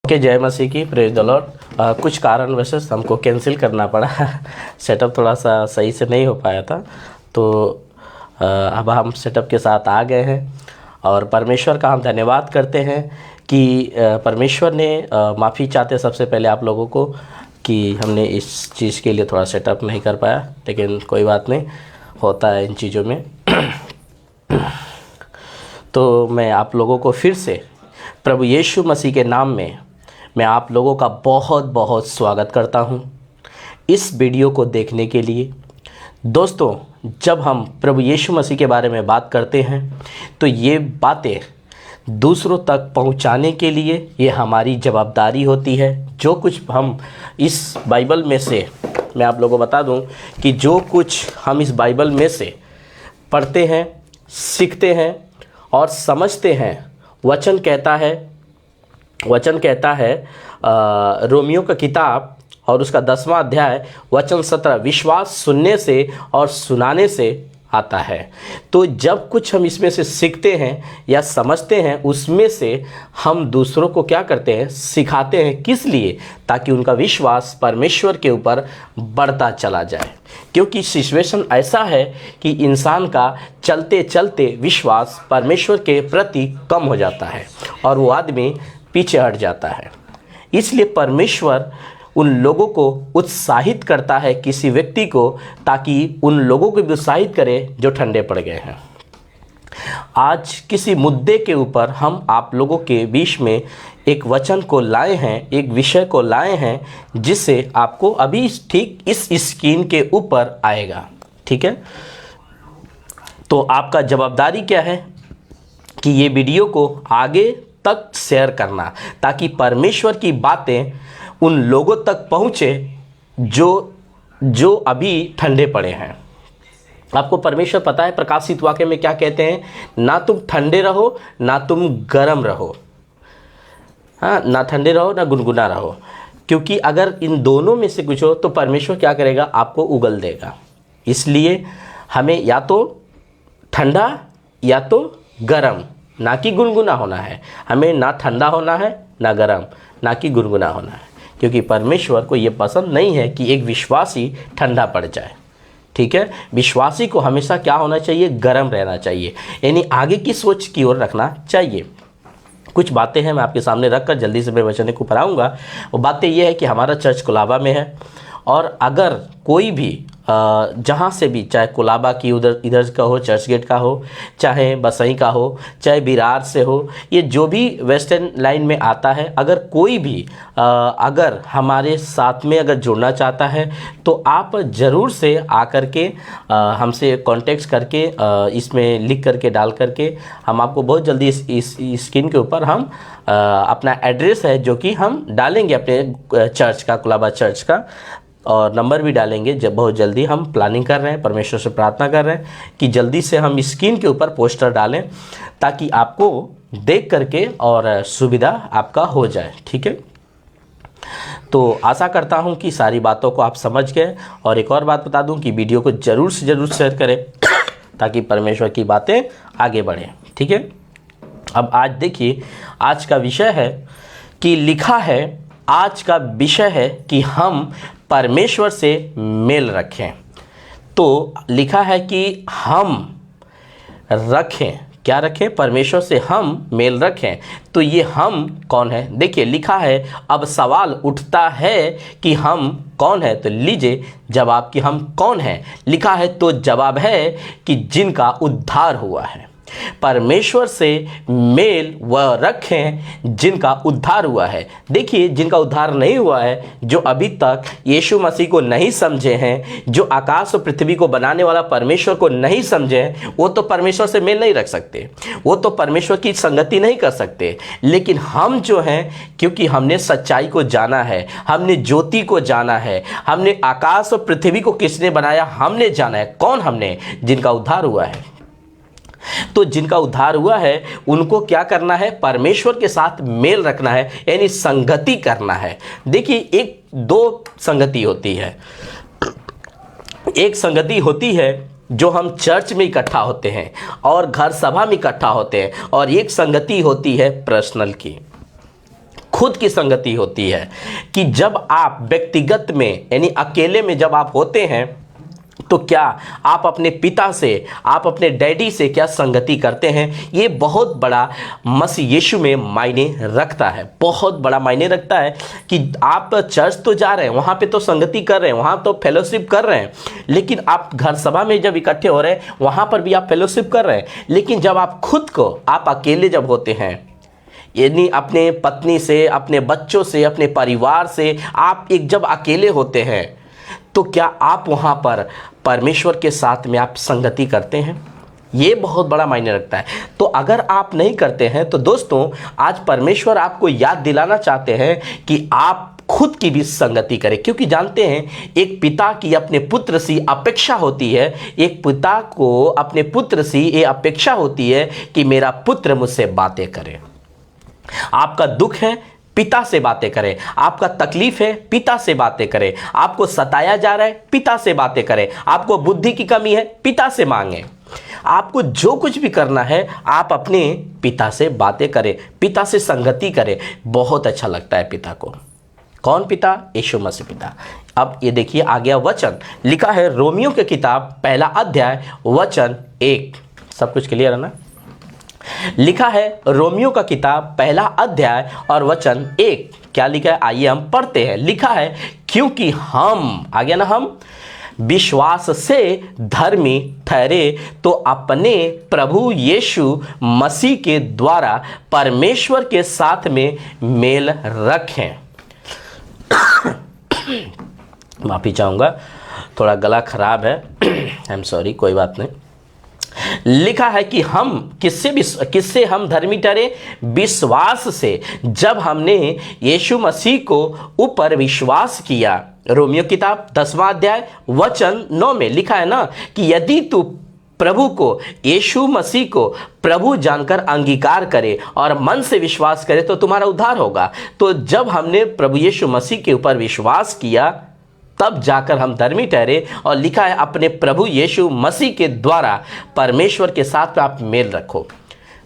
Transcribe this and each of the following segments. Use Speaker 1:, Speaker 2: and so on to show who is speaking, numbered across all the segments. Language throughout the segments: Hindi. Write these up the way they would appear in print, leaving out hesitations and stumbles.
Speaker 1: ओके, जय मसीह की, प्रेज द लॉर्ड। कुछ कारणवश हमको कैंसिल करना पड़ा सेटअप थोड़ा सा सही से नहीं हो पाया था, तो अब हम सेटअप के साथ आ गए हैं और परमेश्वर का हम धन्यवाद करते हैं कि परमेश्वर ने माफ़ी चाहते सबसे पहले आप लोगों को कि हमने इस चीज़ के लिए थोड़ा सेटअप नहीं कर पाया, लेकिन कोई बात नहीं, होता है इन चीज़ों में। तो मैं आप लोगों को फिर से प्रभु यीशु मसीह के नाम में मैं आप लोगों का बहुत बहुत स्वागत करता हूं इस वीडियो को देखने के लिए। दोस्तों, जब हम प्रभु यीशु मसीह के बारे में बात करते हैं तो ये बातें दूसरों तक पहुंचाने के लिए ये हमारी जवाबदारी होती है। जो कुछ हम इस बाइबल में से, मैं आप लोगों को बता दूं कि जो कुछ हम इस बाइबल में से पढ़ते हैं, सीखते हैं और समझते हैं, वचन कहता है रोमियो का किताब और उसका 10वां अध्याय वचन 17, विश्वास सुनने से और सुनाने से आता है। तो जब कुछ हम इसमें से सीखते हैं या समझते हैं, उसमें से हम दूसरों को क्या करते हैं, सिखाते हैं। किस लिए? ताकि उनका विश्वास परमेश्वर के ऊपर बढ़ता चला जाए। क्योंकि सिचुएशन ऐसा है कि इंसान का चलते चलते विश्वास परमेश्वर के प्रति कम हो जाता है और वो आदमी पीछे हट जाता है। इसलिए परमेश्वर उन लोगों को उत्साहित करता है, किसी व्यक्ति को, ताकि उन लोगों को भी उत्साहित करे जो ठंडे पड़ गए हैं। आज किसी मुद्दे के ऊपर हम आप लोगों के बीच में एक वचन को लाए हैं, एक विषय को लाए हैं, जिससे आपको अभी ठीक इस स्क्रीन के ऊपर आएगा। ठीक है, तो आपका जवाबदारी क्या है कि ये वीडियो को आगे तक शेयर करना, ताकि परमेश्वर की बातें उन लोगों तक पहुँचे जो अभी ठंडे पड़े हैं। आपको परमेश्वर पता है प्रकाशित वाक्य में क्या कहते हैं, ना तुम ठंडे रहो ना तुम गर्म रहो। हाँ, ना ठंडे रहो ना गुनगुना रहो, क्योंकि अगर इन दोनों में से कुछ हो तो परमेश्वर क्या करेगा, आपको उगल देगा। इसलिए हमें या तो ठंडा या तो गर्म, ना कि गुनगुना होना है। हमें ना ठंडा होना है ना गर्म, ना कि गुनगुना होना है, क्योंकि परमेश्वर को ये पसंद नहीं है कि एक विश्वासी ठंडा पड़ जाए। ठीक है, विश्वासी को हमेशा क्या होना चाहिए, गर्म रहना चाहिए, यानी आगे की सोच की ओर रखना चाहिए। कुछ बातें हैं मैं आपके सामने रखकर जल्दी से मैं वचन को पढ़ाऊँगा। वो बातें ये है कि हमारा चर्च कोलाबा में है, और अगर कोई भी जहाँ से भी, चाहे कोलाबा की इधर का हो, चर्च गेट का हो, चाहे बसई का हो, चाहे बिरार से हो, ये जो भी वेस्टर्न लाइन में आता है, अगर कोई भी अगर हमारे साथ में अगर जुड़ना चाहता है तो आप ज़रूर से आकर के हमसे कांटेक्ट करके इसमें लिख करके डाल करके हम आपको बहुत जल्दी इस स्क्रीन के ऊपर हम अपना एड्रेस है जो कि हम डालेंगे अपने चर्च का, कोलाबा चर्च का, और नंबर भी डालेंगे। जब बहुत जल्दी हम प्लानिंग कर रहे हैं, परमेश्वर से प्रार्थना कर रहे हैं कि जल्दी से हम स्क्रीन के ऊपर पोस्टर डालें, ताकि आपको देख करके और सुविधा आपका हो जाए। ठीक है, तो आशा करता हूं कि सारी बातों को आप समझ गए। और एक और बात बता दूं कि वीडियो को ज़रूर से ज़रूर शेयर करें, ताकि परमेश्वर की बातें आगे बढ़ें। ठीक है, अब आज देखिए, आज का विषय है कि लिखा है, आज का विषय है कि हम परमेश्वर से मेल रखें। तो लिखा है कि हम रखें, क्या रखें, परमेश्वर से हम मेल रखें। तो ये हम कौन है? देखिए, लिखा है, अब सवाल उठता है कि हम कौन है। तो लीजिए जवाब कि हम कौन है। लिखा है तो जवाब है कि जिनका उद्धार हुआ है। परमेश्वर से मेल वह रखें जिनका उद्धार हुआ है। देखिए, जिनका उद्धार नहीं हुआ है, जो अभी तक यीशु मसीह को नहीं समझे हैं, जो आकाश और पृथ्वी को बनाने वाला परमेश्वर को नहीं समझे हैं, वो तो परमेश्वर से मेल नहीं रख सकते, वो तो परमेश्वर की संगति नहीं कर सकते। लेकिन हम जो हैं, क्योंकि हमने सच्चाई को जाना है, हमने ज्योति को जाना है, हमने आकाश और पृथ्वी को किसने बनाया हमने जाना है। कौन? हमने, जिनका उद्धार हुआ है। तो जिनका उद्धार हुआ है उनको क्या करना है, परमेश्वर के साथ मेल रखना है, यानी संगति करना है। देखिए, एक दो संगति होती है। एक संगति होती है जो हम चर्च में इकट्ठा होते हैं और घर सभा में इकट्ठा होते हैं, और एक संगति होती है पर्सनल की, खुद की संगति होती है कि जब आप व्यक्तिगत में यानी अकेले में जब आप होते हैं तो क्या आप अपने पिता से, आप अपने डैडी से क्या संगति करते हैं। ये बहुत बड़ा मसीह यीशु में मायने रखता है, बहुत बड़ा मायने रखता है कि आप चर्च तो जा रहे हैं, वहाँ पे तो संगति कर रहे हैं, वहाँ तो फेलोशिप कर रहे हैं, लेकिन आप घर सभा में जब इकट्ठे हो रहे हैं वहाँ पर भी आप फेलोशिप कर रहे हैं। लेकिन जब आप खुद को, आप अकेले जब होते हैं, यानी अपने पत्नी से, अपने बच्चों से, अपने परिवार से आप एक जब अकेले होते हैं तो क्या आप वहाँ पर परमेश्वर के साथ में आप संगति करते हैं। ये बहुत बड़ा मायने रखता है। तो अगर आप नहीं करते हैं तो दोस्तों आज परमेश्वर आपको याद दिलाना चाहते हैं कि आप खुद की भी संगति करें, क्योंकि जानते हैं एक पिता की अपने पुत्र सी अपेक्षा होती है, एक पिता को अपने पुत्र सी ये अपेक्षा होती है कि मेरा पुत्र मुझसे बातें करे। आपका दुख है, पिता से बातें करें। आपका तकलीफ है, पिता से बातें करें। आपको सताया जा रहा है, पिता से बातें करें। आपको बुद्धि की कमी है, पिता से मांगें। आपको जो कुछ भी करना है आप अपने पिता से बातें करें, पिता से संगति करें। बहुत अच्छा लगता है पिता को। कौन पिता? यीशु मसीह पिता। अब ये देखिए आ गया वचन, लिखा है रोमियो की किताब 1 अध्याय वचन 1। सब कुछ क्लियर है ना? लिखा है रोमियो का किताब 1 अध्याय और वचन 1। क्या लिखा है? आइए हम पढ़ते हैं। लिखा है क्योंकि हम, आ गया ना, हम विश्वास से धर्मी ठहरे तो अपने प्रभु यीशु मसीह के द्वारा परमेश्वर के साथ में मेल रखें। माफी चाहूँगा, थोड़ा गला खराब है, आई एम सॉरी, कोई बात नहीं। लिखा है कि हम किससे हम धर्मी ठहरे? विश्वास से। जब हमने यीशु मसीह को ऊपर विश्वास किया। रोमियो किताब 10वां अध्याय वचन 9 में लिखा है ना कि यदि तू प्रभु को, यीशु मसीह को प्रभु जानकर अंगीकार करे और मन से विश्वास करे तो तुम्हारा उद्धार होगा। तो जब हमने प्रभु यीशु मसीह के ऊपर विश्वास किया तब जाकर हम धर्मी ठहरे। और लिखा है अपने प्रभु यीशु मसीह के द्वारा परमेश्वर के साथ आप मेल रखो।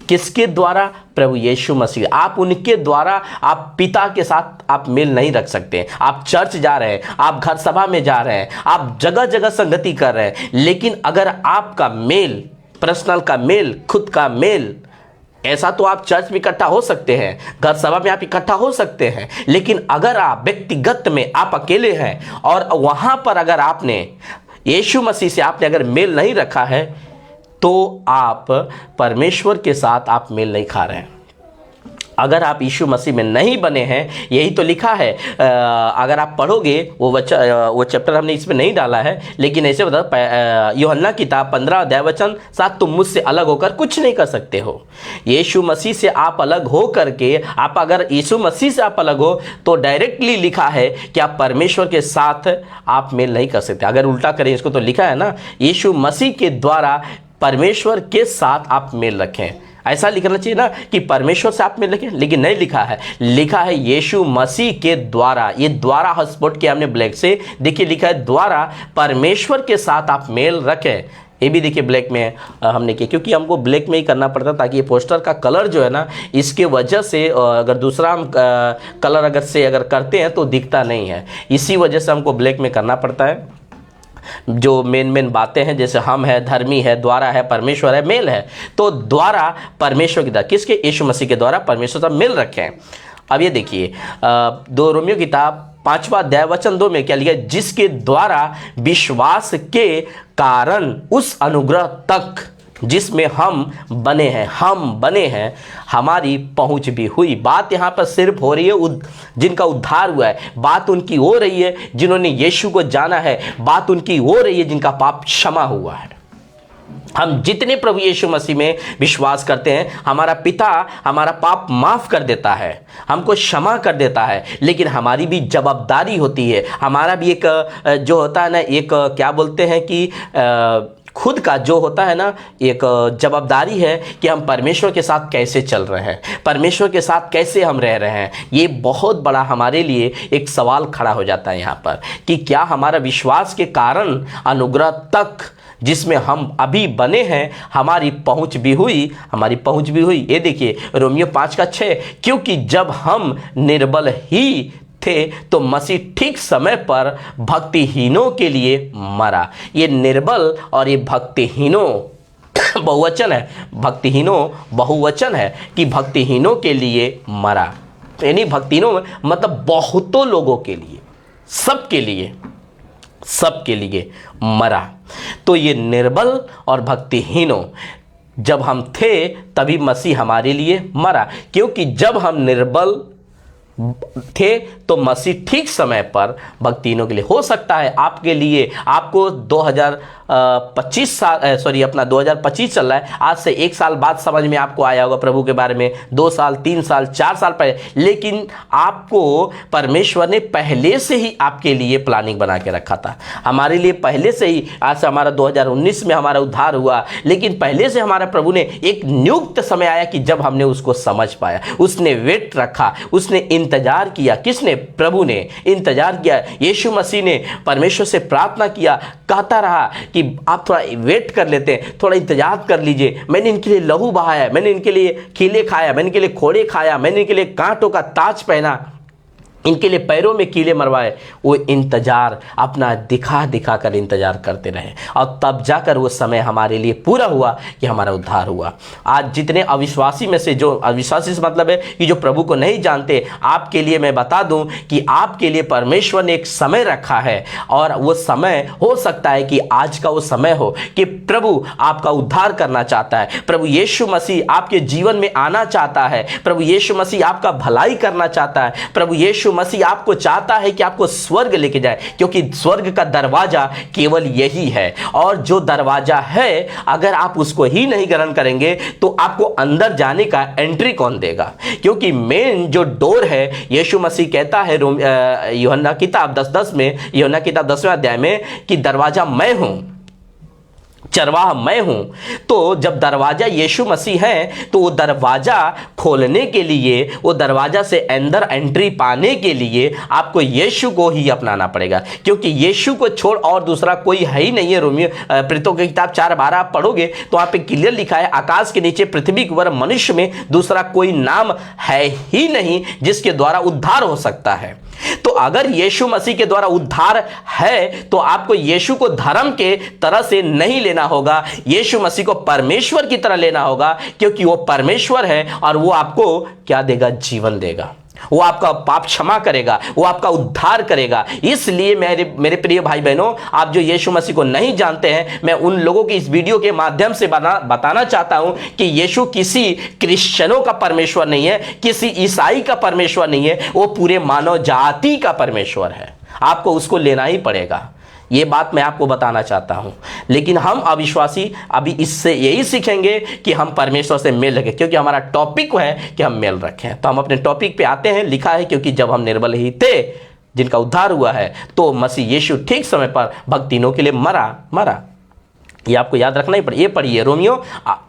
Speaker 1: किसके द्वारा? प्रभु यीशु मसीह। आप उनके द्वारा, आप पिता के साथ आप मेल नहीं रख सकते। आप चर्च जा रहे हैं, आप घर सभा में जा रहे हैं, आप जगह जगह संगति कर रहे हैं, लेकिन अगर आपका मेल, पर्सनल का मेल, खुद का मेल, ऐसा तो आप चर्च में इकट्ठा हो सकते हैं, घर सभा में आप इकट्ठा हो सकते हैं, लेकिन अगर आप व्यक्तिगत में आप अकेले हैं और वहां पर अगर आपने यीशु मसीह से आपने अगर मेल नहीं रखा है तो आप परमेश्वर के साथ आप मेल नहीं खा रहे हैं। अगर आप यीशु मसीह में नहीं बने हैं, यही तो लिखा है। अगर आप पढ़ोगे वो चैप्टर हमने इसमें नहीं डाला है, लेकिन ऐसे बता, यूहन्ना किताब 15 अध्याय वचन 7, तुम मुझसे अलग होकर कुछ नहीं कर सकते हो। यीशु मसीह से आप अलग हो करके, आप अगर यीशु मसीह से आप अलग हो तो डायरेक्टली लिखा है कि आप परमेश्वर के साथ आप मेल नहीं कर सकते। अगर उल्टा करें इसको तो लिखा है ना, यीशु मसीह के द्वारा परमेश्वर के साथ आप मेल रखें। ऐसा लिखना चाहिए ना कि परमेश्वर से आप मेल रखें, लेकिन नहीं लिखा है। लिखा है यीशु मसीह के द्वारा। ये द्वारा हॉटस्पॉट किया हमने ब्लैक से, देखिए लिखा है द्वारा परमेश्वर के साथ आप मेल रखें। ये भी देखिए ब्लैक में हमने किया, क्योंकि हमको ब्लैक में ही करना पड़ता ताकि ये पोस्टर का कलर जो है ना, इसके वजह से अगर दूसरा हम कलर अगर करते हैं तो दिखता नहीं है, इसी वजह से हमको ब्लैक में करना पड़ता है। जो मेन बातें हैं, जैसे हम है, धर्मी है, द्वारा है, परमेश्वर है, मेल है, तो द्वारा परमेश्वर के द्वारा, किसके? यीशु मसीह के द्वारा परमेश्वर से मेल रखें। अब ये देखिए 2 रोमियो किताब 5वां अध्याय वचन 2 में क्या लिखा है? जिसके द्वारा विश्वास के कारण उस अनुग्रह तक जिसमें हम बने हैं हमारी पहुंच भी हुई। बात यहाँ पर सिर्फ हो रही है जिनका उद्धार हुआ है, बात उनकी हो रही है जिन्होंने यीशु को जाना है, बात उनकी हो रही है जिनका पाप क्षमा हुआ है। हम जितने प्रभु यीशु मसीह में विश्वास करते हैं, हमारा पिता हमारा पाप माफ कर देता है, हमको क्षमा कर देता है, लेकिन हमारी भी जवाबदारी होती है, हमारा भी एक जो होता है ना, एक क्या बोलते हैं कि खुद का जो होता है ना, एक जवाबदारी है कि हम परमेश्वर के साथ कैसे चल रहे हैं, परमेश्वर के साथ कैसे हम रह रहे हैं। ये बहुत बड़ा हमारे लिए एक सवाल खड़ा हो जाता है यहाँ पर कि क्या हमारा विश्वास के कारण अनुग्रह तक जिसमें हम अभी बने हैं हमारी पहुंच भी हुई। ये देखिए रोमियो 5:6, क्योंकि जब हम निर्बल ही थे तो मसीह ठीक समय पर भक्तिहीनों के लिए मरा। ये निर्बल और ये भक्तिहीनों बहुवचन है, भक्तिहीनों बहुवचन है कि भक्तिहीनों के लिए मरा। यानी भक्तिहीनों में मतलब बहुतों लोगों के लिए, सबके लिए मरा। तो ये निर्बल और भक्तिहीनों जब हम थे तभी मसीह हमारे लिए मरा, क्योंकि जब हम निर्बल थे तो मसीह ठीक समय पर भक्तिहीनों के लिए। हो सकता है आपके लिए, आपको 2025 चल रहा है, आज से 1 साल बाद समझ में आपको आया होगा प्रभु के बारे में, 2 साल 3 साल 4 साल पहले, लेकिन आपको परमेश्वर ने पहले से ही आपके लिए प्लानिंग बना के रखा था। हमारे लिए पहले से ही, आज से हमारा 2019 में हमारा उद्धार हुआ, लेकिन पहले से हमारा प्रभु ने एक नियुक्त समय आया कि जब हमने उसको समझ पाया, उसने वेट रखा, उसने इंतजार किया। किसने? प्रभु ने इंतजार किया। यीशु मसीह ने परमेश्वर से प्रार्थना किया, कहता रहा कि आप थोड़ा वेट कर लेते हैं, थोड़ा इंतजार कर लीजिए, मैंने इनके लिए लहू बहाया, मैंने इनके लिए कीले खाया, मैंने इनके लिए खोड़े खाया, मैंने इनके लिए कांटों का ताज पहना, इनके लिए पैरों में कीले मरवाए। वो इंतजार अपना दिखा कर इंतजार करते रहे और तब जाकर वो समय हमारे लिए पूरा हुआ कि हमारा उद्धार हुआ। आज जितने अविश्वासी में से, जो अविश्वासी से मतलब है कि जो प्रभु को नहीं जानते, आपके लिए मैं बता दूं कि आपके लिए परमेश्वर ने एक समय रखा है और वो समय हो सकता है कि आज का वो समय हो कि प्रभु आपका उद्धार करना चाहता है, प्रभु यीशु मसीह आपके जीवन में आना चाहता है, प्रभु यीशु मसीह आपका भलाई करना चाहता है, प्रभु यीशु मसीह आपको चाहता है कि आपको स्वर्ग लेके जाए, क्योंकि स्वर्ग का दरवाजा केवल यही है। और जो दरवाजा है अगर आप उसको ही नहीं ग्रहण करेंगे तो आपको अंदर जाने का एंट्री कौन देगा? क्योंकि मेन जो डोर है, यीशु मसीह कहता है यूहन्ना किताब 10:10 में, यूहन्ना किताब 10वें अध्याय में कि दरवाजा मैं हूं, चरवाहा मैं हूं। तो जब दरवाजा यीशु मसीह है तो वो दरवाजा खोलने के लिए, वो दरवाजा से अंदर एंट्री पाने के लिए आपको यीशु को ही अपनाना पड़ेगा, क्योंकि यीशु को छोड़ और दूसरा कोई है ही नहीं है। रोमियो प्रेरितों की किताब 4:12 आप पढ़ोगे तो वहां पे क्लियर लिखा है, आकाश के नीचे पृथ्वी के ऊपर मनुष्य में दूसरा कोई नाम है ही नहीं जिसके द्वारा उद्धार हो सकता है। तो अगर यीशु मसीह के द्वारा उद्धार है तो आपको यीशु को धर्म के तरह से नहीं लेना होगा, यीशु मसीह को परमेश्वर की तरह लेना होगा, क्योंकि वो परमेश्वर है और वो आपको क्या देगा? जीवन देगा, वो आपका पाप क्षमा करेगा, वो आपका उद्धार करेगा। इसलिए मेरे प्रिय भाई बहनों, आप जो यीशु मसीह को नहीं जानते हैं, मैं उन लोगों की इस वीडियो के माध्यम से बताना चाहता हूं कि यीशु किसी क्रिश्चियनों का परमेश्वर नहीं है, किसी ईसाई का परमेश्वर नहीं है, वो पूरे मानव जाति का परमेश्वर है। आपको उसको लेना ही पड़ेगा, ये बात मैं आपको बताना चाहता हूं। लेकिन हम अविश्वासी अभी इससे यही सीखेंगे कि हम परमेश्वर से मेल रखें, क्योंकि हमारा टॉपिक है कि हम मेल रखें। तो हम अपने टॉपिक पे आते हैं। लिखा है, क्योंकि जब हम निर्बल ही थे, जिनका उद्धार हुआ है, तो मसीह यीशु ठीक समय पर भक्तिहीनों के लिए मरा। ये आपको याद रखना ही पड़ेगा। ये पढ़िए रोमियो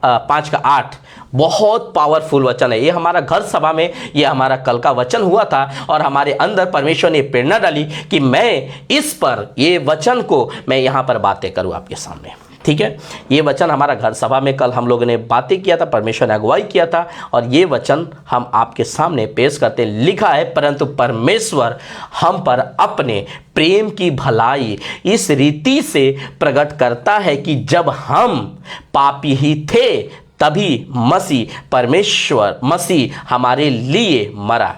Speaker 1: 5:8, बहुत पावरफुल वचन है। ये हमारा घर सभा में ये हमारा कल का वचन हुआ था और हमारे अंदर परमेश्वर ने प्रेरणा डाली कि मैं इस पर, ये वचन को मैं यहाँ पर बातें करूँ आपके सामने। ठीक है, ये वचन हमारा घर सभा में कल हम लोगों ने बातें किया था, परमेश्वर ने अगुवाई किया था और ये वचन हम आपके सामने पेश करते। लिखा है, परंतु परमेश्वर हम पर अपने प्रेम की भलाई इस रीति से प्रकट करता है कि जब हम पापी ही थे तभी मसीह हमारे लिए मरा।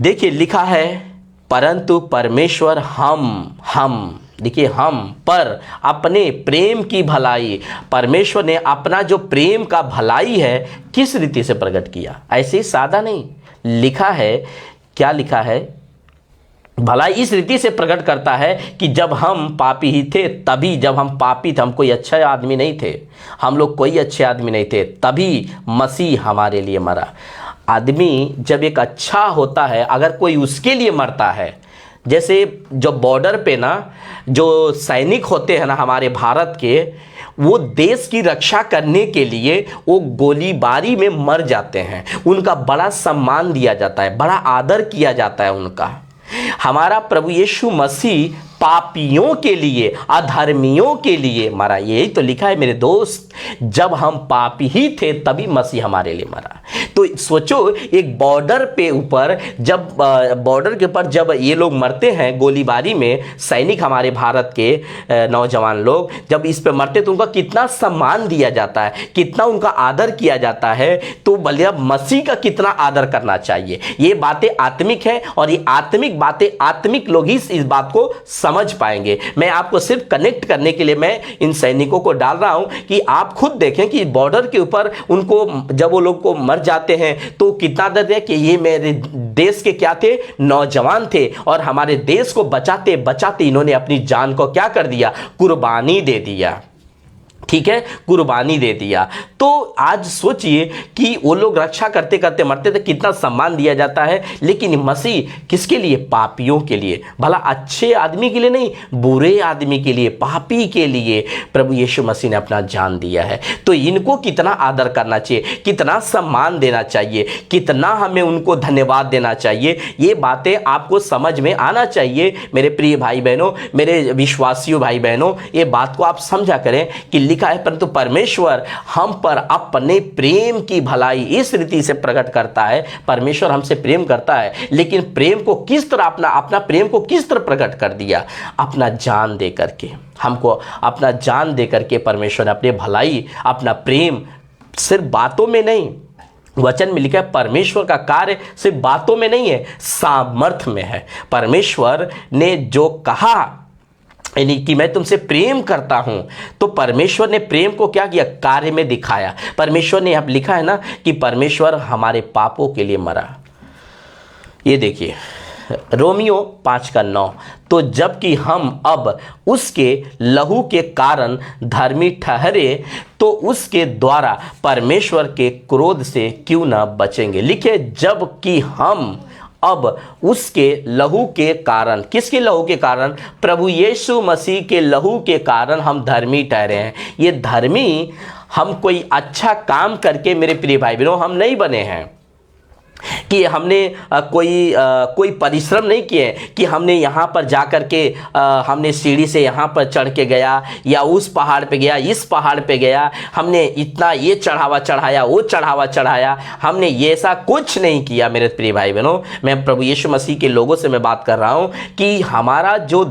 Speaker 1: देखिए लिखा है, परंतु परमेश्वर देखिए हम पर अपने प्रेम की भलाई, परमेश्वर ने अपना जो प्रेम का भलाई है किस रीति से प्रकट किया? ऐसे ही सादा नहीं, लिखा है, क्या लिखा है? भलाई इस रीति से प्रकट करता है कि जब हम पापी ही थे तभी, जब हम पापी थे, हम कोई अच्छे आदमी नहीं थे, हम लोग कोई अच्छे आदमी नहीं थे, तभी मसीह हमारे लिए मरा। आदमी जब एक अच्छा होता है, अगर कोई उसके लिए मरता है, जैसे जो बॉर्डर पे ना जो सैनिक होते हैं ना हमारे भारत के, वो देश की रक्षा करने के लिए वो गोलीबारी में मर जाते हैं, उनका बड़ा सम्मान दिया जाता है, बड़ा आदर किया जाता है उनका। हमारा प्रभु यीशु मसीह पापियों के लिए, अधर्मियों के लिए मरा। यही तो लिखा है मेरे दोस्त, जब हम पापी ही थे तभी मसीह हमारे लिए मरा। तो सोचो, एक बॉर्डर पे ऊपर जब बॉर्डर के ऊपर जब ये लोग मरते हैं गोलीबारी में, सैनिक हमारे भारत के नौजवान लोग जब इस पे मरते तो उनका कितना सम्मान दिया जाता है, कितना उनका आदर किया जाता है। तो भले मसीह का कितना आदर करना चाहिए। ये बातें आत्मिक है और ये आत्मिक बातें आत्मिक लोग ही इस बात को समझ पाएंगे। मैं आपको सिर्फ कनेक्ट करने के लिए मैं इन सैनिकों को डाल रहा हूं कि आप खुद देखें कि बॉर्डर के ऊपर उनको जब वो लोग को मर जाते हैं तो कितना दर्द है कि ये मेरे देश के क्या थे, नौजवान थे, और हमारे देश को बचाते बचाते इन्होंने अपनी जान को क्या कर दिया, कुर्बानी दे दिया। ठीक है, कुर्बानी दे दिया। तो आज सोचिए कि वो लोग रक्षा करते करते मरते थे, कितना सम्मान दिया जाता है। लेकिन मसीह किसके लिए? पापियों के लिए। भला अच्छे आदमी के लिए नहीं, बुरे आदमी के लिए, पापी के लिए प्रभु यीशु मसीह ने अपना जान दिया है। तो इनको कितना आदर करना चाहिए, कितना सम्मान देना चाहिए, कितना हमें उनको धन्यवाद देना चाहिए। ये बातें आपको समझ में आना चाहिए मेरे प्रिय भाई बहनों, मेरे विश्वासियों भाई बहनों। ये बात को आप समझा करें कि लिखा है, परंतु परमेश्वर हम पर अपने प्रेम की भलाई इस रीति से प्रकट करता है। परमेश्वर हमसे प्रेम करता है, लेकिन प्रेम को किस तरह अपना प्रेम को किस तरह प्रकट कर दिया? अपना जान दे करके, हमको अपना जान दे करके परमेश्वर ने अपनी भलाई, अपना प्रेम सिर्फ बातों में नहीं, वचन में लिखा है परमेश्वर का कार्य सिर्फ बातों में नहीं है, सामर्थ्य में है। परमेश्वर ने जो कहा, यानी कि मैं तुमसे प्रेम करता हूं, तो परमेश्वर ने प्रेम को क्या किया? कार्य में दिखाया। परमेश्वर ने अब लिखा है ना कि परमेश्वर हमारे पापों के लिए मरा। ये देखिए रोमियो 5:9, तो जबकि हम अब उसके लहू के कारण धर्मी ठहरे तो उसके द्वारा परमेश्वर के क्रोध से क्यों ना बचेंगे। लिखे जबकि हम अब उसके लहू के कारण, किसके लहू के कारण? प्रभु यीशु मसीह के लहू के कारण हम धर्मी ठहरे हैं। ये धर्मी हम कोई अच्छा काम करके मेरे प्रिय भाई बहनों हम नहीं बने हैं, कि हमने कोई परिश्रम नहीं किए कि हमने यहाँ पर जा कर के हमने सीढ़ी से यहाँ पर चढ़ के गया या उस पहाड़ पे गया, इस पहाड़ पे गया, हमने इतना ये चढ़ावा चढ़ाया, वो चढ़ावा चढ़ाया, हमने ये ऐसा कुछ नहीं किया। मेरे प्रिय भाई बहनों, मैं प्रभु यीशु मसीह के लोगों से मैं बात कर रहा हूँ कि हमारा जो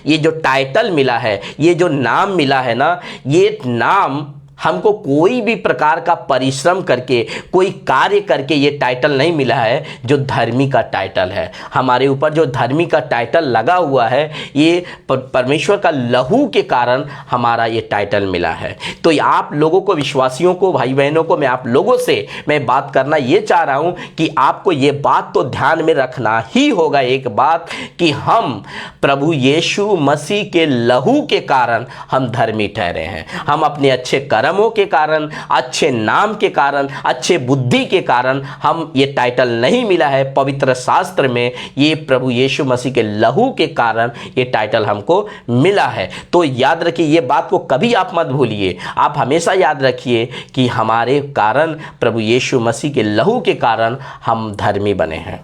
Speaker 1: ये जो टाइटल मिला है, ये जो नाम मिला है ना, ये नाम हमको कोई भी प्रकार का परिश्रम करके, कोई कार्य करके ये टाइटल नहीं मिला है, जो धर्मी का टाइटल है। हमारे ऊपर जो धर्मी का टाइटल लगा हुआ है, ये परमेश्वर का लहू के कारण हमारा ये टाइटल मिला है। तो आप लोगों को, विश्वासियों को, भाई बहनों को, मैं आप लोगों से मैं बात करना ये चाह रहा हूँ कि आपको ये बात तो ध्यान में रखना ही होगा, एक बात कि हम प्रभु यीशु मसीह के लहू के कारण हम धर्मी ठहरे हैं। हम अपने अच्छे कर्मों के कारण, अच्छे नाम के कारण, अच्छे बुद्धि के कारण हम ये टाइटल नहीं मिला है। पवित्र शास्त्र में ये प्रभु यीशु मसीह के लहू के कारण ये टाइटल हमको मिला है। तो याद रखिए, ये बात को कभी आप मत भूलिए। आप हमेशा याद रखिए कि हमारे कारण, प्रभु यीशु मसीह के लहू के कारण हम धर्मी बने हैं।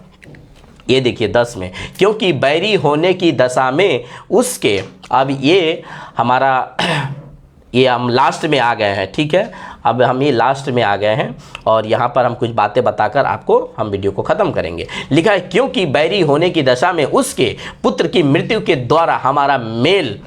Speaker 1: ये देखिए 10 में, क्योंकि बैरी होने की दशा में उसके, अब ये हमारा ये हम लास्ट में आ गए हैं, ठीक है, अब हम ये लास्ट में आ गए हैं और यहाँ पर हम कुछ बातें बताकर आपको हम वीडियो को ख़त्म करेंगे। लिखा है क्योंकि बैरी होने की दशा में उसके पुत्र की मृत्यु के द्वारा हमारा मेल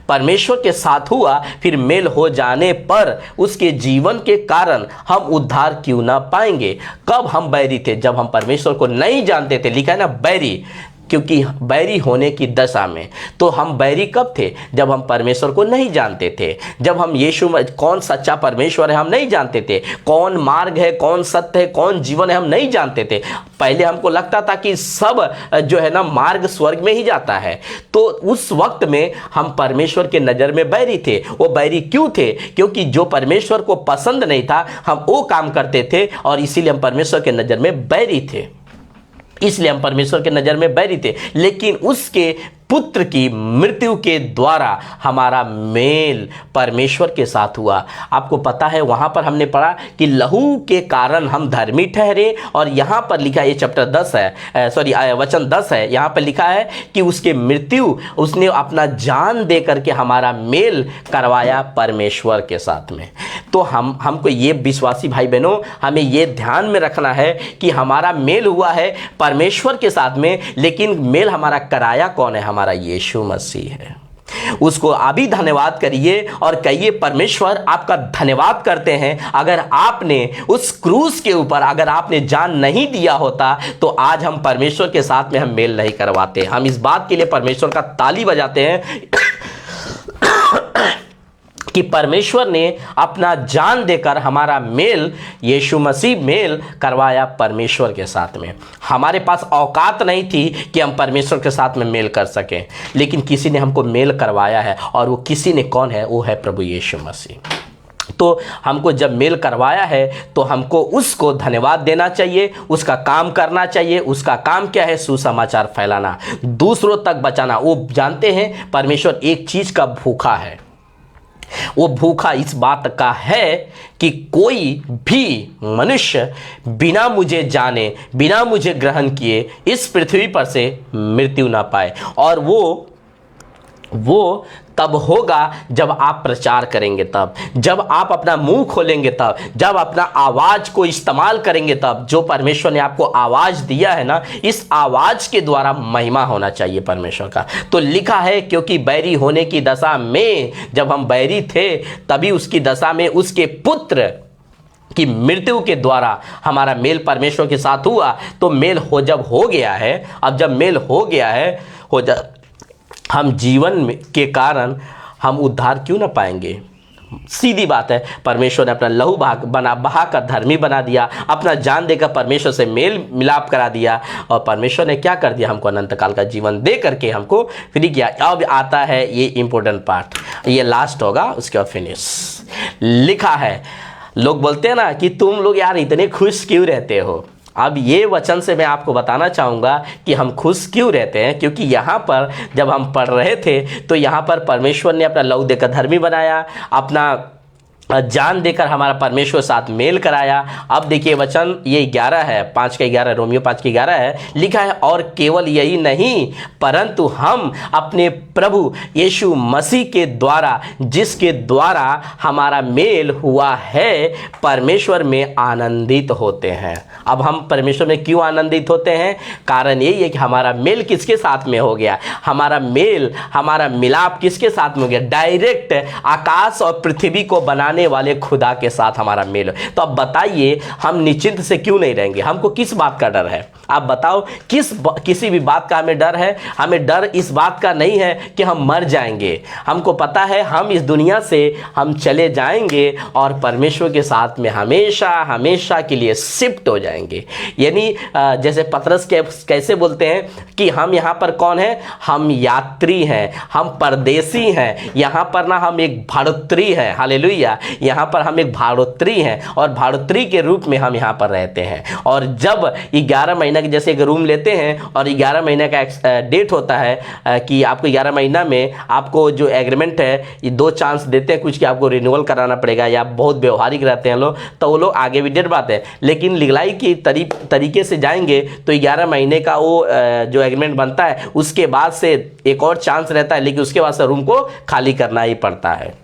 Speaker 1: परमेश्वर के साथ हुआ, फिर मेल हो जाने पर उसके जीवन के कारण हम उद्धार क्यों ना पाएंगे। कब हम बैरी थे? जब हम परमेश्वर को नहीं जानते थे। लिखा है ना बैरी, क्योंकि बैरी होने की दशा में। तो हम बैरी कब थे? जब हम परमेश्वर को नहीं जानते थे, जब हम यीशु कौन सच्चा परमेश्वर है हम नहीं जानते थे, कौन मार्ग है, कौन सत्य है, कौन जीवन है हम नहीं जानते थे। पहले हमको लगता था कि सब जो है ना मार्ग स्वर्ग में ही जाता है। तो उस वक्त में हम परमेश्वर के नज़र में बैरी थे। वो बैरी क्यों थे? क्योंकि जो परमेश्वर को पसंद नहीं था हम वो काम करते थे और इसीलिए हम परमेश्वर के नज़र में बैरी थे, इसलिए हम परमेश्वर के नज़र में बैरी थे। लेकिन उसके पुत्र की मृत्यु के द्वारा हमारा मेल परमेश्वर के साथ हुआ। आपको पता है वहां पर हमने पढ़ा कि लहू के कारण हम धर्मी ठहरे, और यहां पर लिखा, ये चैप्टर 10 है, सॉरी वचन 10 है, यहां पर लिखा है कि उसके मृत्यु, उसने अपना जान दे करके हमारा मेल करवाया परमेश्वर के साथ में। तो हमको ये विश्वासी भाई बहनों, हमें ये ध्यान में रखना है कि हमारा मेल हुआ है परमेश्वर के साथ में, लेकिन मेल हमारा कराया कौन है? हमारा यीशु मसीह है। उसको अभी धन्यवाद करिए और कहिए, परमेश्वर आपका धन्यवाद करते हैं, अगर आपने उस क्रूस के ऊपर अगर आपने जान नहीं दिया होता तो आज हम परमेश्वर के साथ में हम मेल नहीं करवाते। हम इस बात के लिए परमेश्वर का ताली बजाते हैं कि परमेश्वर ने अपना जान देकर हमारा मेल, यीशु मसीह मेल करवाया परमेश्वर के साथ में। हमारे पास औकात नहीं थी कि हम परमेश्वर के साथ में मेल कर सकें, लेकिन किसी ने हमको मेल करवाया है, और वो किसी ने कौन है? वो है प्रभु यीशु मसीह। तो हमको जब मेल करवाया है तो हमको उसको धन्यवाद देना चाहिए, उसका काम करना चाहिए। उसका काम क्या है? सुसमाचार फैलाना, दूसरों तक बचाना। वो जानते हैं परमेश्वर एक चीज का भूखा है, वो भूखा इस बात का है कि कोई भी मनुष्य बिना मुझे जाने, बिना मुझे ग्रहण किए इस पृथ्वी पर से मृत्यु ना पाए। और वो तब होगा जब आप प्रचार करेंगे, तब जब आप अपना मुंह खोलेंगे, तब जब अपना आवाज को इस्तेमाल करेंगे, तब जो परमेश्वर ने आपको आवाज दिया है ना, इस आवाज के द्वारा महिमा होना चाहिए परमेश्वर का। तो लिखा है, क्योंकि बैरी होने की दशा में, जब हम बैरी थे तभी उसकी दशा में उसके पुत्र कि मृत्यु के द्वारा हमारा मेल परमेश्वर के साथ हुआ। तो मेल जब हो गया है, अब जब मेल हो गया है, हम जीवन के कारण हम उद्धार क्यों ना पाएंगे? सीधी बात है, परमेश्वर ने अपना लहू बहा कर धर्मी बना दिया, अपना जान देकर परमेश्वर से मेल मिलाप करा दिया, और परमेश्वर ने क्या कर दिया? हमको अनंत काल का जीवन दे करके हमको फ्री किया। अब आता है ये इंपॉर्टेंट पार्ट, ये लास्ट होगा, उसके बाद फिनिश। लिखा है, लोग बोलते हैं ना कि तुम लोग यार इतने खुश क्यों रहते हो। अब ये वचन से मैं आपको बताना चाहूँगा कि हम खुश क्यों रहते हैं, क्योंकि यहाँ पर जब हम पढ़ रहे थे तो यहाँ पर परमेश्वर ने अपना लहू देकर धर्मी बनाया, अपना जान देकर हमारा परमेश्वर साथ मेल कराया। अब देखिए वचन ये 11 है, 5 के 11, रोमियो 5 के 11 है, लिखा है, और केवल यही नहीं परंतु हम अपने प्रभु यीशु मसीह के द्वारा, जिसके द्वारा हमारा मेल हुआ है, परमेश्वर में आनंदित होते हैं। अब हम परमेश्वर में क्यों आनंदित होते हैं? कारण यही है कि हमारा मेल किसके साथ में हो गया? हमारा मेल, हमारा मिलाप किसके साथ में हो गया? डायरेक्ट आकाश और पृथ्वी को बनाने वाले खुदा के साथ हमारा मेल। तो अब बताइए हम निश्चिंत से क्यों नहीं रहेंगे? हमको किस बात का डर है? आप बताओ, किसी भी बात का हमें डर है? हमें डर इस बात का नहीं है कि हम मर जाएंगे। हमको पता है हम इस दुनिया से हम चले जाएंगे और परमेश्वर के साथ में हमेशा हमेशा के लिए शिफ्ट हो जाएंगे। यानी जैसे पतरस कैसे बोलते हैं कि हम यहाँ पर कौन है? हम यात्री हैं, हम परदेसी हैं। यहाँ पर ना हम एक भाड़ोत्री हैं, हालेलुया। यहाँ पर हम एक भाड़ोत्री हैं और भाड़ोत्री के रूप में हम यहाँ पर रहते हैं। और जब 11 महीना के जैसे एक रूम लेते हैं और 11 महीने का डेट होता है कि आपको 11 महीना में आपको जो एग्रीमेंट है, ये 2 चांस देते हैं कुछ कि आपको रिन्यूअल कराना पड़ेगा, या बहुत व्यवहारिक रहते हैं लोग, तो वो लोग आगे भी डेट बात है। लेकिन लिगलाई की तरीके से जाएंगे तो 11 महीने का वो जो एग्रीमेंट बनता है, उसके बाद से एक और चांस रहता है, लेकिन उसके बाद से रूम को खाली करना ही पड़ता है।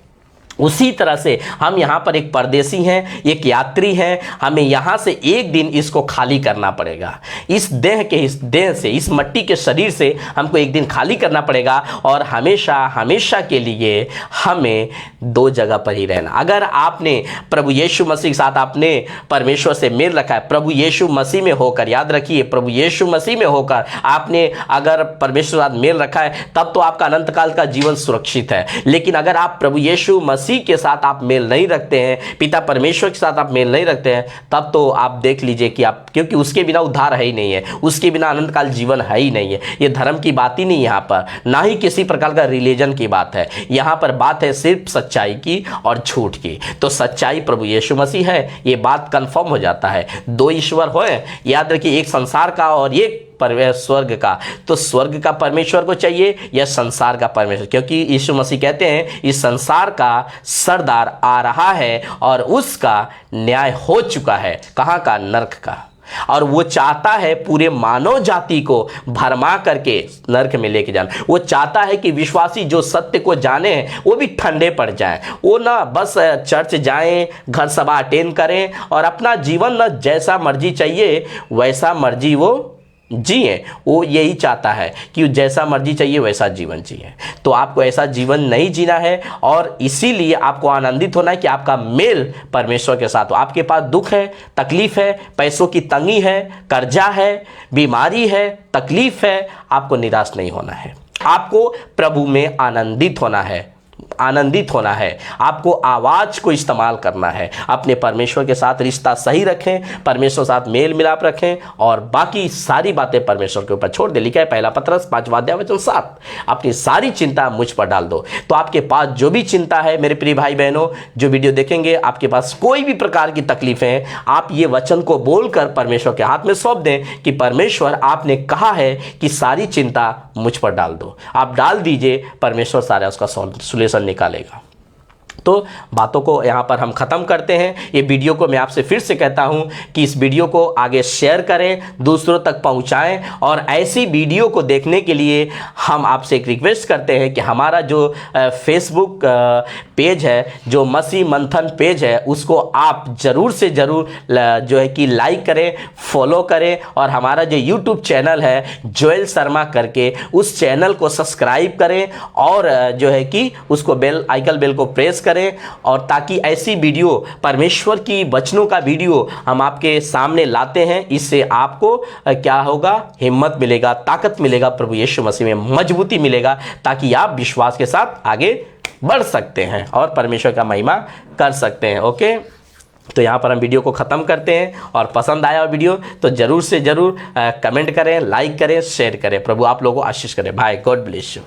Speaker 1: उसी तरह से हम यहाँ पर एक परदेसी हैं, एक यात्री हैं। हमें यहाँ से एक दिन इसको खाली करना पड़ेगा। इस देह से, इस मट्टी के शरीर से हमको एक दिन खाली करना पड़ेगा, और हमेशा हमेशा के लिए हमें 2 जगह पर ही रहना। अगर आपने प्रभु यीशु मसीह के साथ आपने परमेश्वर से मेल रखा है, प्रभु यीशु मसीह में होकर, याद रखिए, प्रभु यीशु मसीह में होकर आपने अगर परमेश्वर के साथ मेल रखा है, तब तो आपका अनंत काल का जीवन सुरक्षित है। लेकिन अगर आप प्रभु यीशु मसीह के साथ आप मेल नहीं रखते हैं, पिता परमेश्वर के साथ आप मेल नहीं रखते हैं, तब तो आप देख लीजिए कि आप, क्योंकि उसके बिना उद्धार है ही नहीं है, उसके बिना अनंत काल जीवन है ही नहीं है। ये धर्म की बात ही नहीं, यहाँ पर ना ही किसी प्रकार का रिलीजन की बात है। यहाँ पर बात है सिर्फ सच्चाई की और झूठ की। तो सच्चाई प्रभु यीशु मसीह है, ये बात कंफर्म हो जाता है। 2 ईश्वर होए, याद रखिए, एक संसार का और एक स्वर्ग का, तो स्वर्ग का परमेश्वर को चाहिए या संसार का परमेश्वर, क्योंकि यीशु मसीह कहते हैं इस संसार का सरदार आ रहा है और उसका न्याय हो चुका है। कहाँ का? नरक का। और वो चाहता है पूरे मानव जाति को भरमा करके नरक में लेके जाना। वो चाहता है कि विश्वासी जो सत्य को जाने वो भी ठंडे पड़ जाएं, वो ना बस चर्च जाएं, घर सभा अटेंड करें और अपना जीवन ना जैसा मर्जी चाहिए वैसा मर्जी वो जिए। वो यही चाहता है कि जैसा मर्जी चाहिए वैसा जीवन जिए। तो आपको ऐसा जीवन नहीं जीना है और इसीलिए आपको आनंदित होना है कि आपका मेल परमेश्वर के साथ हो। आपके पास दुख है, तकलीफ है, पैसों की तंगी है, कर्जा है, बीमारी है, तकलीफ है, आपको निराश नहीं होना है। आपको प्रभु में आनंदित होना है, आनंदित होना है। आपको आवाज को इस्तेमाल करना है। अपने परमेश्वर के साथ रिश्ता सही रखें, परमेश्वर के साथ मेल मिलाप रखें और बाकी सारी बातें परमेश्वर के ऊपर छोड़ दे। लिखा है पहला पत्रस 5वां अध्याय वचन 7, अपनी सारी चिंता मुझ पर डाल दो। तो आपके पास जो भी चिंता है मेरे प्रिय भाई बहनों, जो वीडियो देखेंगे, आपके पास कोई भी प्रकार की तकलीफें हैं, आप ये वचन को बोलकर परमेश्वर के हाथ में सौंप दें कि परमेश्वर आपने कहा है कि सारी चिंता मुझ पर डाल दो। आप डाल दीजिए, परमेश्वर सारा उसका सॉल्यूशन निकालेगा। तो बातों को यहाँ पर हम ख़त्म करते हैं। ये वीडियो को मैं आपसे फिर से कहता हूँ कि इस वीडियो को आगे शेयर करें, दूसरों तक पहुँचाएं और ऐसी वीडियो को देखने के लिए हम आपसे एक रिक्वेस्ट करते हैं कि हमारा जो फेसबुक पेज है, जो मसीह मंथन पेज है, उसको आप ज़रूर से ज़रूर जो है कि लाइक करें, फॉलो करें और हमारा जो यूट्यूब चैनल है जोएल शर्मा करके, उस चैनल को सब्सक्राइब करें और जो है कि उसको आइकन बेल को प्रेस करें और ताकि ऐसी वीडियो, परमेश्वर की वचनों का वीडियो हम आपके सामने लाते हैं। इससे आपको क्या होगा? हिम्मत मिलेगा, ताकत मिलेगा, प्रभु यीशु मसीह में मजबूती मिलेगा, ताकि आप विश्वास के साथ आगे बढ़ सकते हैं और परमेश्वर का महिमा कर सकते हैं। ओके, तो यहाँ पर हम वीडियो को ख़त्म करते हैं और पसंद आया वीडियो तो ज़रूर से ज़रूर कमेंट करें, लाइक करें, शेयर करें। प्रभु आप लोगों को आशीष करें। Bye, God bless you.